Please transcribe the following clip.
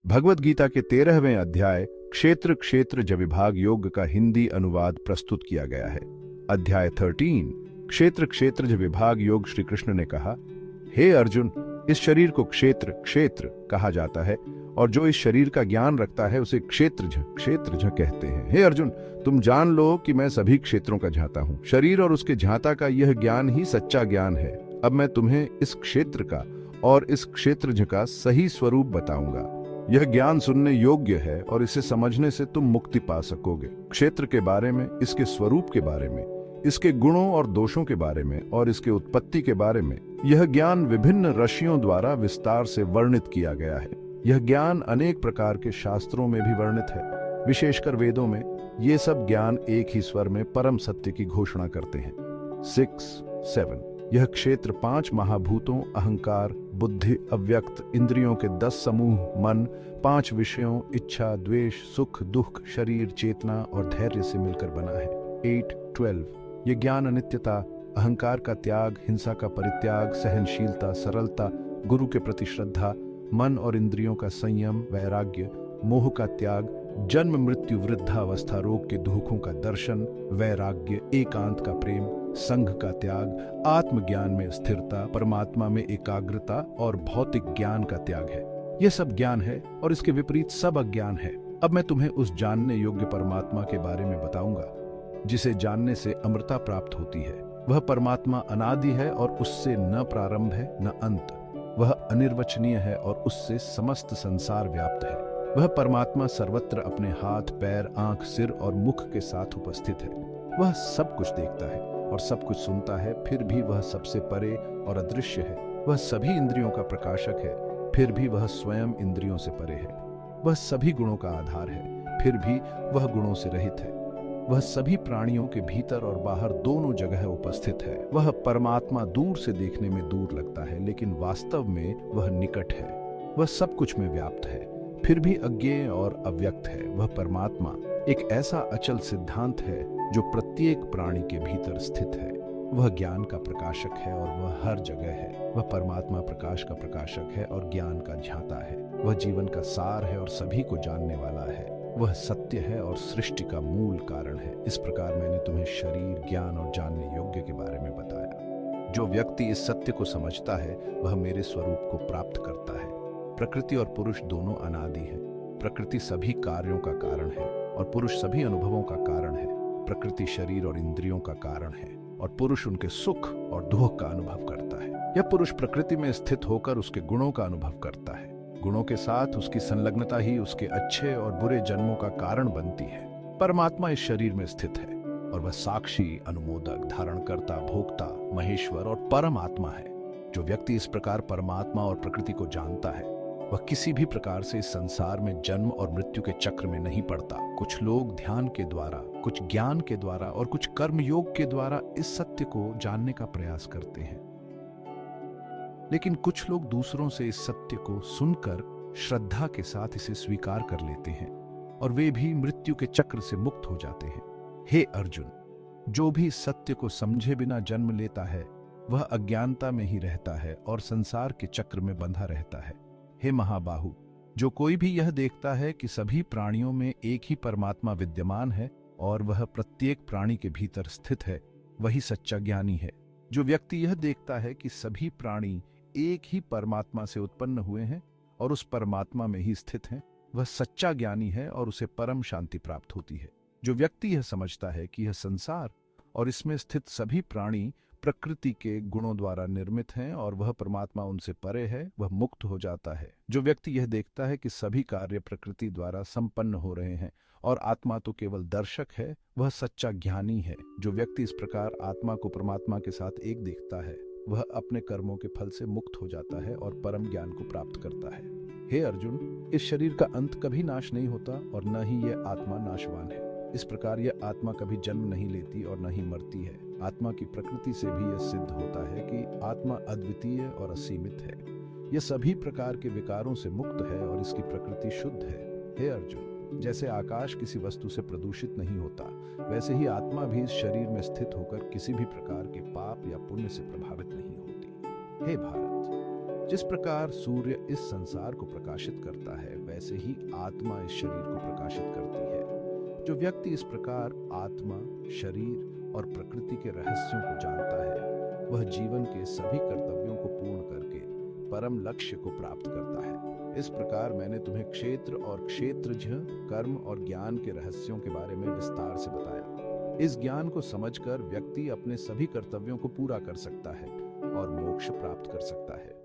भगवद गीता के 13वें अध्याय क्षेत्र क्षेत्र ज विभाग योग का हिंदी अनुवाद प्रस्तुत किया गया है। अध्याय 13 क्षेत्र क्षेत्र ज विभाग योग। श्री कृष्ण ने कहा, हे अर्जुन, इस शरीर को क्षेत्र क्षेत्र कहा जाता है और जो इस शरीर का ज्ञान रखता है उसे क्षेत्र कहते हैं। हे अर्जुन, तुम जान लो कि मैं सभी क्षेत्रों का ज्ञाता हूँ। शरीर और उसके ज्ञाता का यह ज्ञान ही सच्चा ज्ञान है। अब मैं तुम्हें इस क्षेत्र का और इस क्षेत्रज्ञ का सही स्वरूप बताऊंगा। यह ज्ञान सुनने योग्य है और इसे समझने से तुम मुक्ति पा सकोगे। क्षेत्र के बारे में, इसके स्वरूप के बारे में, इसके गुणों और दोषों के बारे में और इसके उत्पत्ति के बारे में यह ज्ञान विभिन्न ऋषियों द्वारा विस्तार से वर्णित किया गया है। यह ज्ञान अनेक प्रकार के शास्त्रों में भी वर्णित है। विशेषकर वेदों में ये सब ज्ञान एक ही स्वर में परम सत्य की घोषणा करते हैं। 6-7 यह क्षेत्र 5 महाभूतों अहंकार, बुद्धि, अव्यक्त इंद्रियों के 10 समूह, मन, 5 विषयों इच्छा, द्वेष, सुख, दुख, शरीर, चेतना और धैर्य से मिलकर बना है। 8-12 ये ज्ञान अनित्यता, अहंकार का त्याग, हिंसा का परित्याग, सहनशीलता, सरलता, गुरु के प्रति श्रद्धा, मन और इंद्रियों का संयम, वैराग्य, मोह का त्याग, जन्म मृत्यु वृद्धावस्था रोग के दुखों का दर्शन, वैराग्य, एकांत का प्रेम, संघ का त्याग, आत्मज्ञान में स्थिरता, परमात्मा में एकाग्रता और भौतिक ज्ञान का त्याग है। यह सब ज्ञान है और इसके विपरीत सब अज्ञान है। अब मैं तुम्हें उस जानने योग्य परमात्मा के बारे में बताऊंगा जिसे जानने से अमरता प्राप्त होती है। वह परमात्मा अनादि है और उससे न प्रारंभ है न अंत। वह अनिर्वचनीय है और उससे समस्त संसार व्याप्त है। वह परमात्मा सर्वत्र अपने हाथ, पैर, आंख, सिर और मुख के साथ उपस्थित है। वह सब कुछ देखता है और सब कुछ सुनता है, फिर भी वह सबसे परे और अदृश्य है। वह सभी इंद्रियों का प्रकाशक है, फिर भी वह स्वयं इंद्रियों से परे है। वह सभी गुणों का आधार है, फिर भी वह गुणों से रहित है। वह सभी प्राणियों के भीतर और बाहर दोनों जगह उपस्थित है। वह परमात्मा दूर से देखने में दूर लगता है, लेकिन वास्तव में वह निकट है। वह सब कुछ में व्याप्त है, फिर भी अज्ञेय और अव्यक्त है। वह परमात्मा एक ऐसा अचल सिद्धांत है जो प्रत्येक प्राणी के भीतर स्थित है। वह ज्ञान का प्रकाशक है और वह हर जगह है। वह परमात्मा प्रकाश का प्रकाशक है और ज्ञान का ज्ञाता है। वह जीवन का सार है और सभी को जानने वाला है। वह सत्य है और सृष्टि का मूल कारण है। इस प्रकार मैंने तुम्हें शरीर, ज्ञान और जानने योग्य के बारे में बताया। जो व्यक्ति इस सत्य को समझता है वह मेरे स्वरूप को प्राप्त करता है। प्रकृति और पुरुष दोनों अनादि हैं। प्रकृति सभी कार्यों का कारण है और पुरुष सभी अनुभवों का कारण है। प्रकृति शरीर और इंद्रियों का कारण है और पुरुष उनके सुख और दुख का अनुभव करता है। यह पुरुष प्रकृति में स्थित होकर उसके गुणों का अनुभव करता है। गुणों के साथ उसकी संलग्नता ही उसके अच्छे और बुरे जन्मों का कारण बनती है। परमात्मा इस शरीर में स्थित है और वह साक्षी, अनुमोदक, धारणकर्ता, भोक्ता, महेश्वर और परम आत्मा है। जो व्यक्ति इस प्रकार परमात्मा और प्रकृति को जानता है वह किसी भी प्रकार से इस संसार में जन्म और मृत्यु के चक्र में नहीं पड़ता। कुछ लोग ध्यान के द्वारा, कुछ ज्ञान के द्वारा और कुछ कर्म योग के द्वारा इस सत्य को जानने का प्रयास करते हैं, लेकिन कुछ लोग दूसरों से इस सत्य को सुनकर श्रद्धा के साथ इसे स्वीकार कर लेते हैं और वे भी मृत्यु के चक्र से मुक्त हो जाते हैं। हे अर्जुन, जो भी इस सत्य को समझे बिना जन्म लेता है वह अज्ञानता में ही रहता है और संसार के चक्र में बंधा रहता है। हे महाबाहु, जो कोई भी यह देखता है कि सभी प्राणियों में एक ही परमात्मा विद्यमान है और वह प्रत्येक प्राणी के भीतर स्थित है, वही सच्चा ज्ञानी है। जो व्यक्ति यह देखता है कि सभी प्राणी एक ही परमात्मा से उत्पन्न हुए हैं और उस परमात्मा में ही स्थित हैं, वह सच्चा ज्ञानी है और उसे परम शांति प्राप्त होती है। जो व्यक्ति यह समझता है कि यह संसार और इसमें स्थित सभी प्राणी प्रकृति के गुणों द्वारा निर्मित हैं और वह परमात्मा उनसे परे है, वह मुक्त हो जाता है। जो व्यक्ति यह देखता है कि सभी कार्य प्रकृति द्वारा संपन्न हो रहे हैं और आत्मा तो केवल दर्शक है, वह सच्चा ज्ञानी है। जो व्यक्ति इस प्रकार आत्मा को परमात्मा के साथ एक देखता है वह अपने कर्मों के फल से मुक्त हो जाता है और परम ज्ञान को प्राप्त करता है। हे अर्जुन, इस शरीर का अंत कभी नाश नहीं होता और न ही यह आत्मा नाशवान है। इस प्रकार यह आत्मा कभी जन्म नहीं लेती और न ही मरती है। आत्मा की प्रकृति से भी यह सिद्ध होता है कि आत्मा अद्वितीय और असीमित है। यह सभी प्रकार के विकारों से मुक्त है और इसकी प्रकृति शुद्ध है। हे अर्जुन, जैसे आकाश किसी वस्तु से प्रदूषित नहीं होता, वैसे ही आत्मा भी इस शरीर में स्थित होकर किसी भी प्रकार के पाप या पुण्य से प्रभावित नहीं होती। हे भारत, जिस प्रकार सूर्य इस संसार को प्रकाशित करता है वैसे ही आत्मा इस शरीर को प्रकाशित करती है। जो व्यक्ति इस प्रकार आत्मा, शरीर और प्रकृति के रहस्यों को जानता है, वह जीवन के सभी कर्तव्यों को पूर्ण करके परम लक्ष्य को प्राप्त करता है। इस प्रकार मैंने तुम्हें क्षेत्र और क्षेत्रज्ञ, कर्म और ज्ञान के रहस्यों के बारे में विस्तार से बताया। इस ज्ञान को समझकर व्यक्ति अपने सभी कर्तव्यों को पूरा कर सकता है और मोक्ष प्राप्त कर सकता है।